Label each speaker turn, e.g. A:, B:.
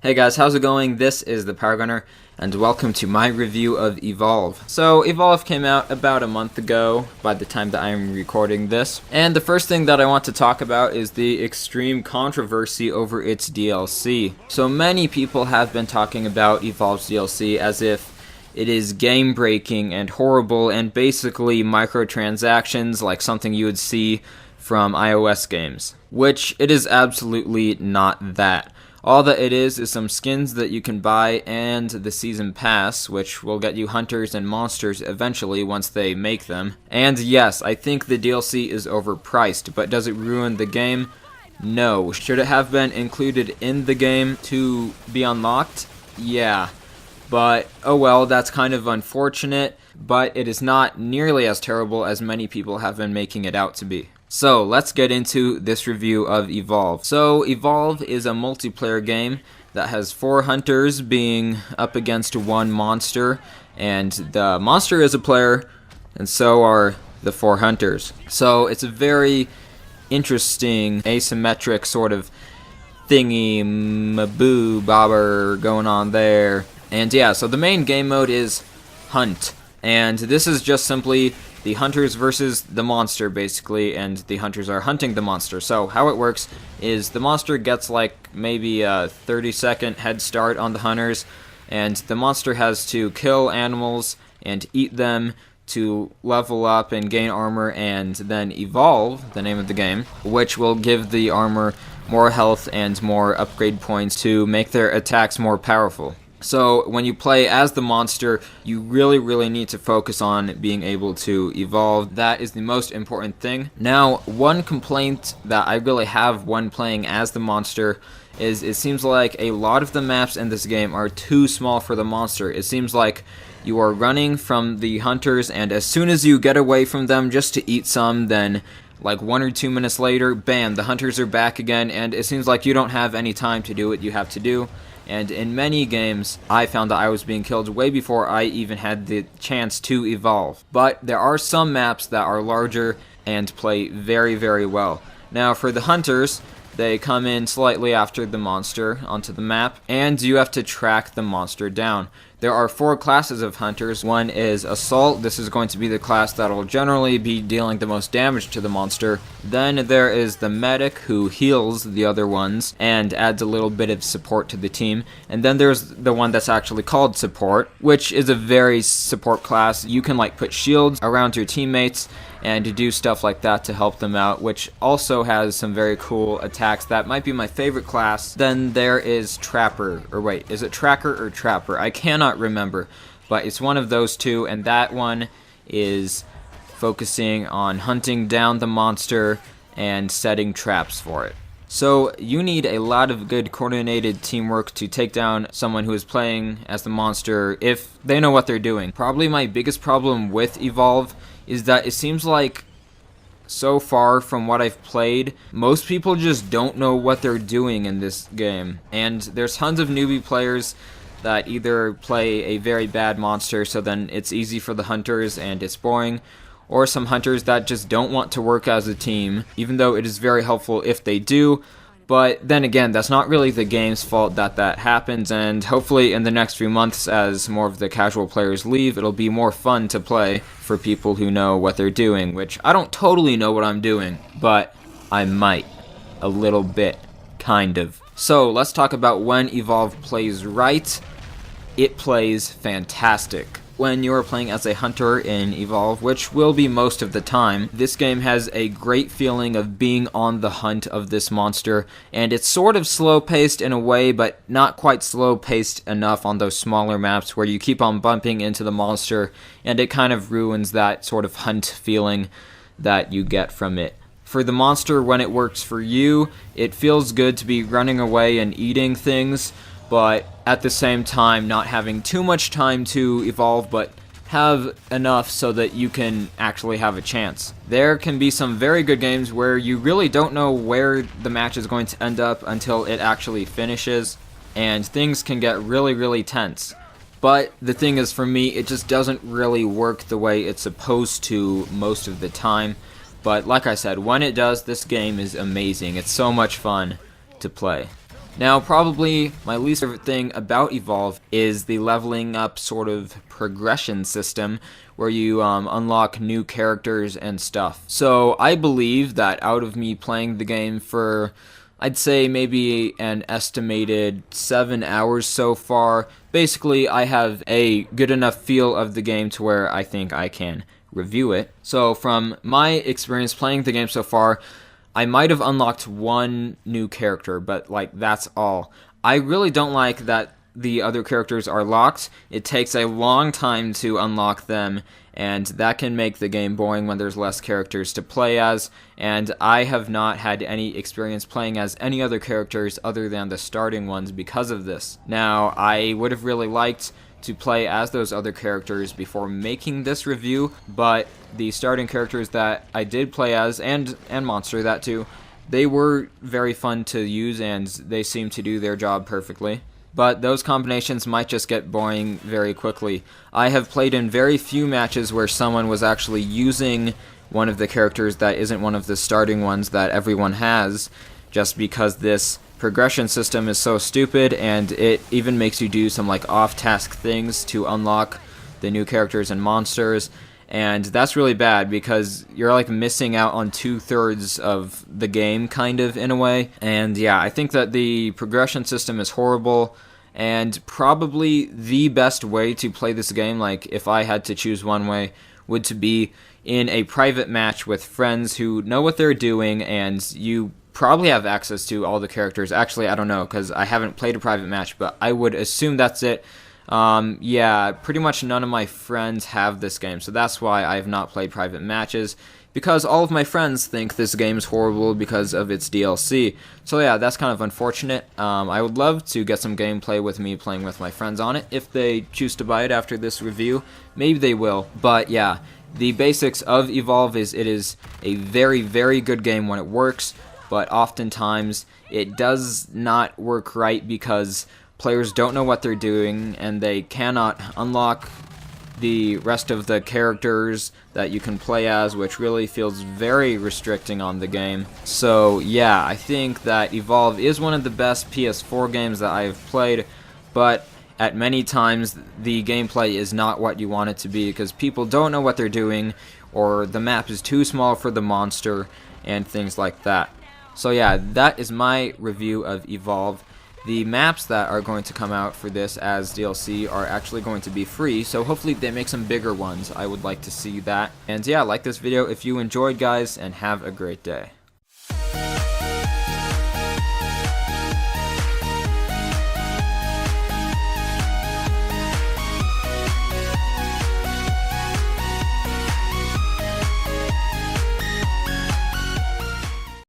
A: Hey guys, how's it going? This is the Power Gunner, and welcome to my review of Evolve. So, Evolve came out about a month ago by the time that I'm recording this, and the first thing that I want to talk about is the extreme controversy over its DLC. So many people have been talking about Evolve's DLC as if it is game-breaking and horrible and basically microtransactions like something you would see from iOS games, which it is absolutely not that. All that it is some skins that you can buy and the season pass, which will get you hunters and monsters eventually once they make them. And yes, I think the DLC is overpriced, but does it ruin the game? No. Should it have been included in the game to be unlocked? Yeah. But, oh well, that's kind of unfortunate, but it is not nearly as terrible as many people have been making it out to be. So, let's get into this review of Evolve. So, Evolve is a multiplayer game that has 4 hunters being up against 1 monster, and the monster is a player, and so are the 4 hunters. So, it's a very interesting, asymmetric sort of thingy, maboo bobber going on there. And yeah, so the main game mode is Hunt, and this is just simply the hunters versus the monster, basically, and the hunters are hunting the monster. So how it works is the monster gets like maybe a 30-second head start on the hunters, and the monster has to kill animals and eat them to level up and gain armor, and then evolve, the name of the game, which will give the armor more health and more upgrade points to make their attacks more powerful. So when you play as the monster, you really need to focus on being able to evolve. That is the most important thing. Now, one complaint that I really have when playing as the monster is it seems like a lot of the maps in this game are too small for the monster. It seems like you are running from the hunters, and as soon as you get away from them just to eat some, then like 1 or 2 minutes later, bam, the hunters are back again, and it seems like you don't have any time to do what you have to do. And in many games, I found that I was being killed way before I even had the chance to evolve. But there are some maps that are larger and play very well. Now for the hunters, they come in slightly after the monster onto the map, and you have to track the monster down. There are 4 classes of hunters. One is Assault. This is going to be the class that will generally be dealing the most damage to the monster. Then there is the Medic, who heals the other ones and adds a little bit of support to the team. And then there's the one that's actually called Support, which is a very support class. You can like put shields around your teammates and do stuff like that to help them out, which also has some very cool attacks. That might be my favorite class. Then there is Trapper, or wait, is it Tracker or Trapper? I cannot remember, but it's one of those two, and that one is focusing on hunting down the monster and setting traps for it. So you need a lot of good coordinated teamwork to take down someone who is playing as the monster if they know what they're doing. Probably my biggest problem with Evolve is that it seems like so far from what I've played, most people just don't know what they're doing in this game. And there's tons of newbie players that either play a very bad monster, so then it's easy for the hunters and it's boring, or some hunters that just don't want to work as a team, even though it is very helpful if they do. But then again, that's not really the game's fault that that happens, and hopefully in the next few months, as more of the casual players leave, it'll be more fun to play for people who know what they're doing, which I don't totally know what I'm doing, but I might. A little bit. Kind of. So, let's talk about when Evolve plays right. It plays fantastic. When you're playing as a hunter in Evolve, which will be most of the time, this game has a great feeling of being on the hunt of this monster, and it's sort of slow-paced in a way, but not quite slow-paced enough on those smaller maps where you keep on bumping into the monster, and it kind of ruins that sort of hunt feeling that you get from it. For the monster, when it works for you, it feels good to be running away and eating things, but at the same time not having too much time to evolve, but have enough so that you can actually have a chance. There can be some very good games where you really don't know where the match is going to end up until it actually finishes, and things can get really tense. But the thing is, for me, it just doesn't really work the way it's supposed to most of the time. But like I said, when it does, this game is amazing. It's so much fun to play. Now, probably my least favorite thing about Evolve is the leveling up sort of progression system where you unlock new characters and stuff. So I believe that out of me playing the game for, I'd say maybe an estimated 7 hours so far, basically I have a good enough feel of the game to where I think I can review it. So from my experience playing the game so far, I might have unlocked one new character, but like that's all. I really don't like that the other characters are locked. It takes a long time to unlock them, and that can make the game boring when there's less characters to play as, and I have not had any experience playing as any other characters other than the starting ones because of this. Now, I would have really liked to play as those other characters before making this review, but the starting characters that I did play as, and Monster, that too, they were very fun to use and they seem to do their job perfectly. But those combinations might just get boring very quickly. I have played in very few matches where someone was actually using one of the characters that isn't one of the starting ones that everyone has, just because this progression system is so stupid, and it even makes you do some like off-task things to unlock the new characters and monsters, and that's really bad because you're like missing out on 2/3 of the game kind of in a way. And yeah, I think that the progression system is horrible, and probably the best way to play this game, like if I had to choose one way, would to be in a private match with friends who know what they're doing, and you probably have access to all the characters. Actually, I don't know, because I haven't played a private match, but I would assume that's it. Yeah, pretty much none of my friends have this game, so that's why I have not played private matches, because all of my friends think this game is horrible because of its DLC. So yeah, that's kind of unfortunate. I would love to get some gameplay with me playing with my friends on it. If they choose to buy it after this review, maybe they will. But yeah, the basics of Evolve is it is a very, very good game when it works, but oftentimes it does not work right because players don't know what they're doing and they cannot unlock the rest of the characters that you can play as, which really feels very restricting on the game. So yeah, I think that Evolve is one of the best PS4 games that I've played, but at many times the gameplay is not what you want it to be because people don't know what they're doing, or the map is too small for the monster, and things like that. So yeah, that is my review of Evolve. The maps that are going to come out for this as DLC are actually going to be free, so hopefully they make some bigger ones. I would like to see that. And yeah, like this video if you enjoyed, guys, and have a great day.